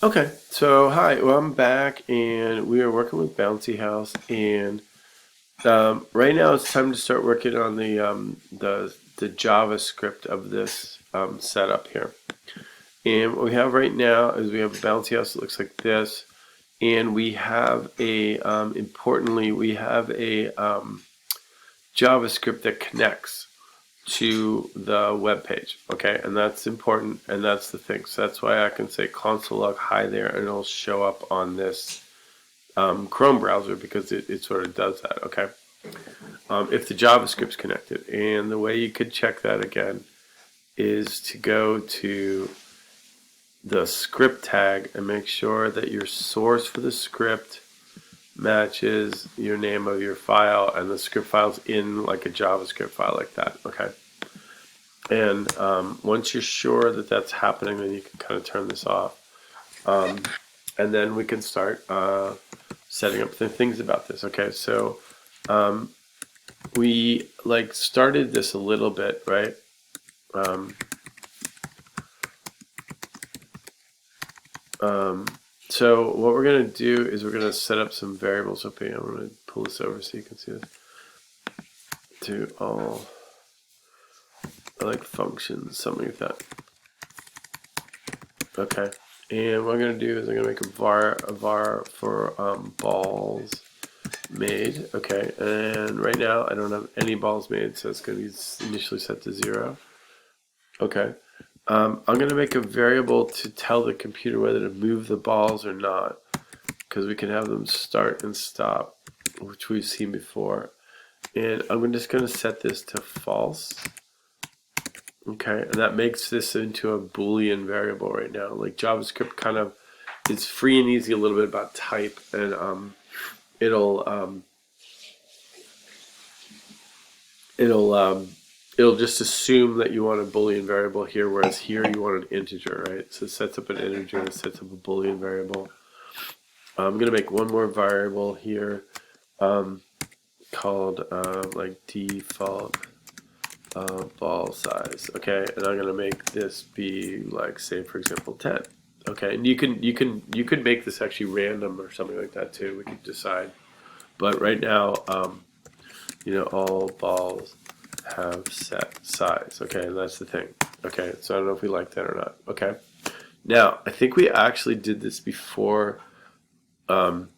Okay, so hi, well, I'm back and we are working with Bouncy House, and right now it's time to start working on the JavaScript of this setup here. And what we have right now is we have a Bouncy House that looks like this, and we have importantly, we have a JavaScript that connects to the web page. Okay, and that's important, and that's the thing. So that's why I can say console log hi there, and it'll show up on this Chrome browser because it sort of does that. Okay, if the JavaScript's connected, and the way you could check that again is to go to the script tag and make sure that your source for the script matches your name of your file, and the script file's in like a JavaScript file like that. Okay. And once you're sure that that's happening, then you can kind of turn this off. And then we can start setting up the things about this. Okay, so we like started this a little bit, right? So what we're going to do is we're going to set up some variables. Okay, I'm going to pull this over so you can see this. To all, I like functions, something like that. Okay, and what I'm going to do is I'm going to make a var for balls made. Okay, and right now I don't have any balls made, so it's going to be initially set to 0. Okay, I'm going to make a variable to tell the computer whether to move the balls or not, because we can have them start and stop, which we've seen before. And I'm just going to set this to false. Okay, and that makes this into a Boolean variable right now. Like JavaScript kind of is free and easy a little bit about type, and it'll it'll just assume that you want a Boolean variable here, whereas here you want an integer, right? So it sets up an integer and it sets up a Boolean variable. I'm gonna make one more variable here called like default ball size. Okay, and I'm gonna make this be like, say for example 10. Okay, and you could make this actually random or something like that too. We could decide, but right now all balls have set size. Okay, and that's the thing. Okay, so I don't know if we like that or not. Okay, now I think we actually did this before the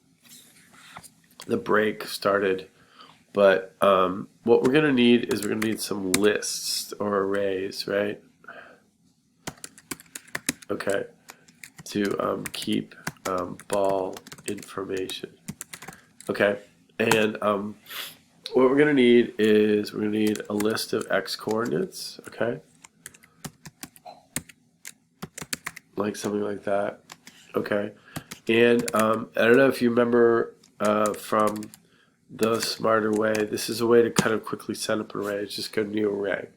break started, but what we're going to need is we're going to need some lists or arrays, right? Okay, to keep ball information. Okay, and what we're going to need is we're going to need a list of x coordinates. Okay, like something like that. Okay, and I don't know if you remember from the smarter way, this is a way to kind of quickly set up an array. It's just go new array.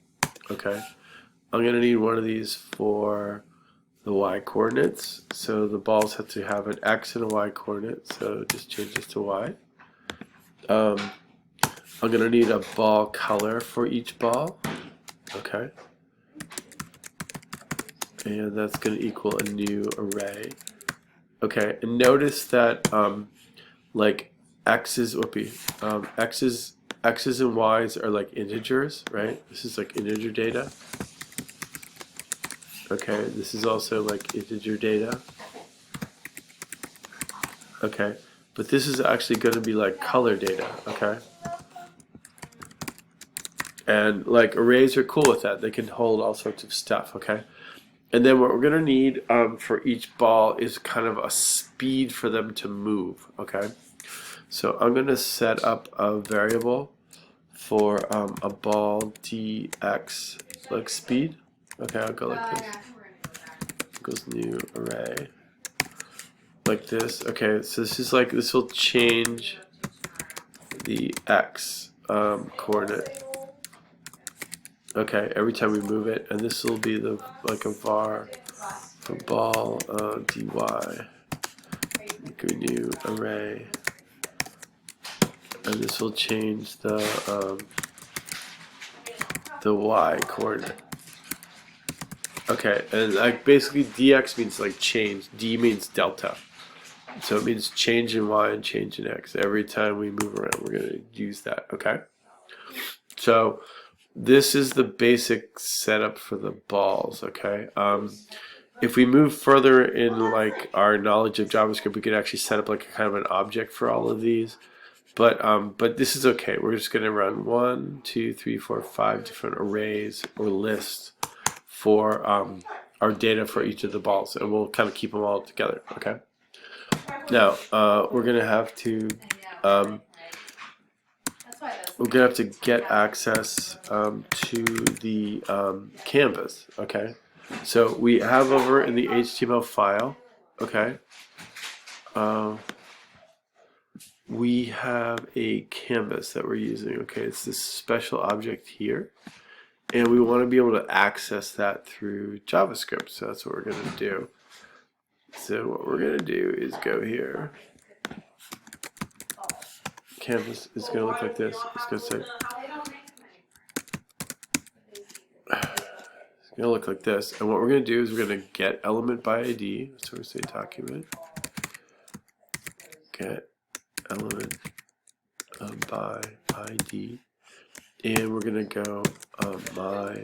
Okay, I'm going to need one of these for the y coordinates. So the balls have to have an x and a y coordinate. So just change this to y. I'm going to need a ball color for each ball. Okay, and that's going to equal a new array. Okay, and notice that like x's x's and y's are like integers, right? This is like integer data. Okay, this is also like integer data. Okay, but this is actually going to be like color data. Okay, and like arrays are cool with that. They can hold all sorts of stuff. Okay, and then what we're going to need for each ball is kind of a speed for them to move. Okay, so I'm going to set up a variable for a ball dx like speed. Okay, I'll go like this. Goes new array like this. Okay, so this will change the x coordinate. Okay, every time we move it, and this will be the like a var for ball dy. Make a new array, and this will change the y coordinate. Okay, and like basically dx means like change. D means delta. So it means change in y and change in x. Every time we move around, we're going to use that, okay? So this is the basic setup for the balls, okay? If we move further in like our knowledge of JavaScript, we could actually set up like a kind of an object for all of these. But this is okay. We're just going to run 1, 2, 3, 4, 5 different arrays or lists for our data for each of the balls, and we'll kind of keep them all together, okay? Now, we're going to have to get access to the canvas, okay? So we have over in the HTML file, okay, we have a canvas that we're using, okay? It's this special object here, and we want to be able to access that through JavaScript, so that's what we're going to do. So what we're going to do is go here. Canvas is going to look like this. It's going to say, it's going to look like this. And what we're going to do is we're going to get element by ID. So we say document get element by ID, and we're going to go my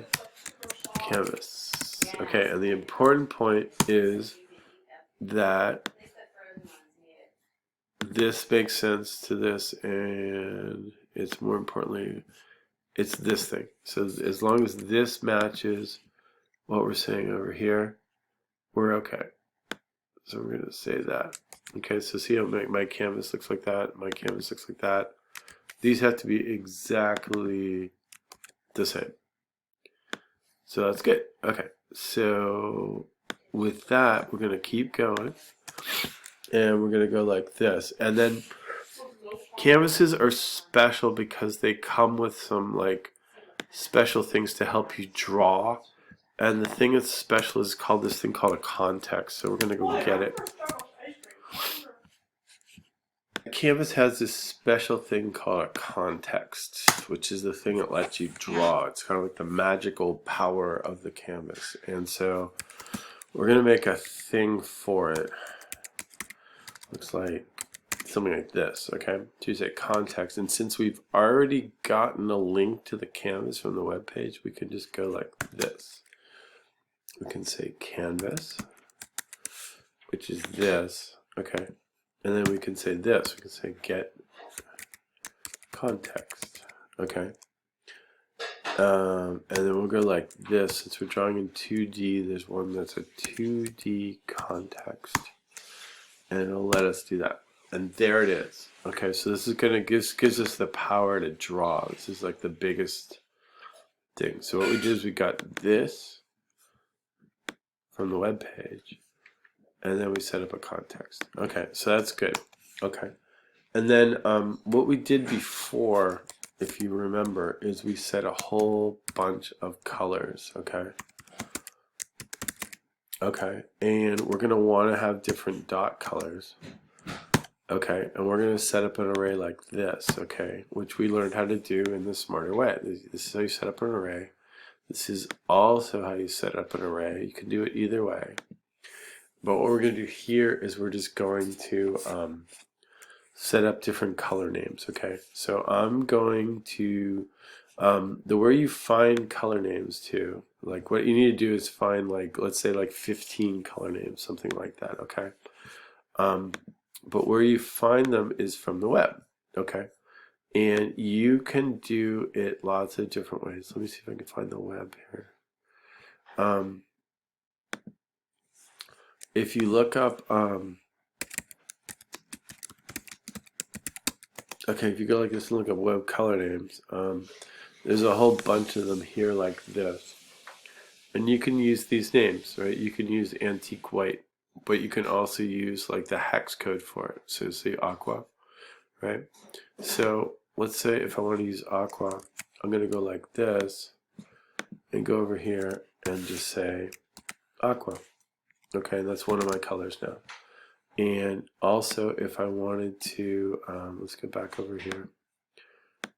canvas. Okay, and the important point is that this makes sense to this, and it's more importantly, it's this thing. So as long as this matches what we're saying over here, we're okay. So we're going to say that. Okay, so see how my canvas looks like that, my canvas looks like that. These have to be exactly the same. So that's good. Okay, so with that, we're going to keep going, and we're going to go like this. And then canvases are special because they come with some like special things to help you draw. And the thing that's special is called this thing called a context. So we're going to go get it. Canvas has this special thing called a context, which is the thing that lets you draw. It's kind of like the magical power of the canvas. And so we're going to make a thing for it. Looks like something like this, okay? To use a context. And since we've already gotten a link to the canvas from the web page, we can just go like this. We can say canvas, which is this, okay? And then we can say this. We can say get context, okay? And then we'll go like this. Since we're drawing in 2D, there's one that's a 2D context, and it'll let us do that. And there it is. Okay, so this is gonna gives us the power to draw. This is like the biggest thing. So what we did is we got this from the web page, and then we set up a context. Okay, so that's good. Okay, and then what we did before, if you remember, is we set a whole bunch of colors. Okay. Okay, and we're gonna want to have different dot colors. Okay, and we're going to set up an array like this, okay, which we learned how to do in the smarter way. This is how you set up an array. This is also how you set up an array. You can do it either way. But what we're going to do here is we're just going to set up different color names, okay? So I'm going to, where you find color names to, like what you need to do is find like, let's say like 15 color names, something like that, okay? But where you find them is from the web, okay? And you can do it lots of different ways. Let me see if I can find the web here. If you look up, okay, if you go like this and look up web color names, there's a whole bunch of them here like this. And you can use these names, right? You can use antique white, but you can also use like the hex code for it. So say aqua, right? So let's say if I want to use aqua, I'm going to go like this and go over here and just say aqua. Okay, that's one of my colors now. And also if I wanted to, let's go back over here.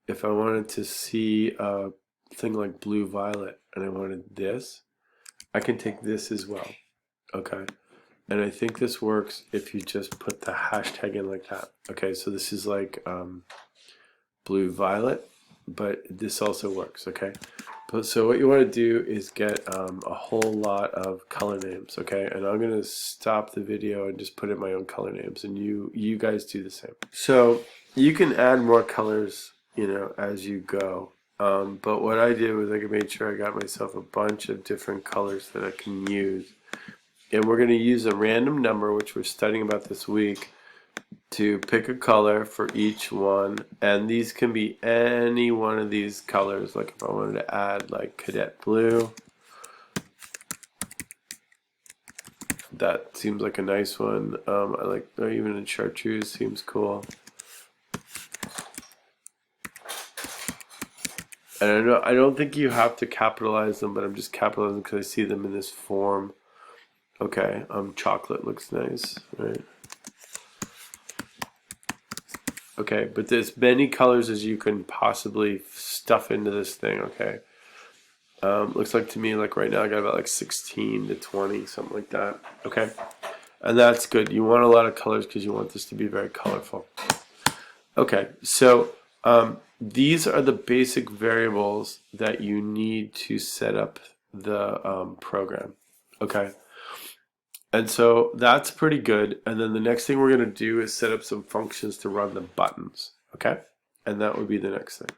If I wanted to see a thing like blue violet and I wanted this, I can take this as well, okay? And I think this works if you just put the hashtag in like that. Okay, so this is like blue violet, but this also works, okay? But so what you want to do is get a whole lot of color names, okay? And I'm gonna stop the video and just put in my own color names, and you guys do the same. So you can add more colors, you know, as you go. But what I did was I made sure I got myself a bunch of different colors that I can use. And we're going to use a random number, which we're studying about this week, to pick a color for each one. And these can be any one of these colors. Like if I wanted to add like cadet blue, that seems like a nice one. I like, or even in chartreuse seems cool. And I don't think you have to capitalize them, but I'm just capitalizing because I see them in this form. Okay, chocolate looks nice, right? Okay, but there's many colors as you can possibly stuff into this thing, okay? Looks like to me, like right now, I got about like 16 to 20, something like that, okay? And that's good. You want a lot of colors because you want this to be very colorful. Okay, so these are the basic variables that you need to set up the program, okay? And so that's pretty good. And then the next thing we're going to do is set up some functions to run the buttons, okay? And that would be the next thing.